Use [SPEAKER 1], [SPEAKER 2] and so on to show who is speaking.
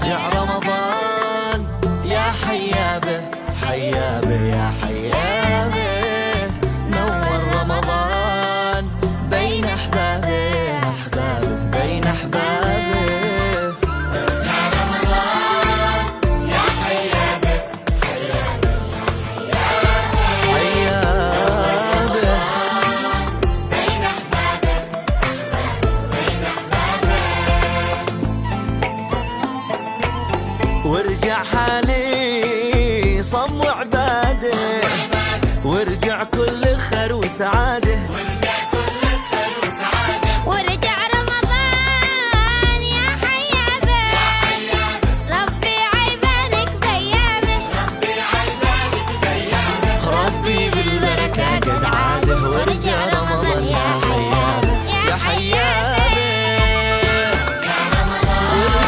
[SPEAKER 1] رجع رمضان يا حيابه حيابه يا حيابه، نور رمضان بين أحبابه أحبابه بين أحبابه.
[SPEAKER 2] رجع رمضان يا حيابه حيابه يا حيابه، بين أحبابه بين أحبابه.
[SPEAKER 1] ورجع حالي صم وعباده، ورجع كل خير وسعاده.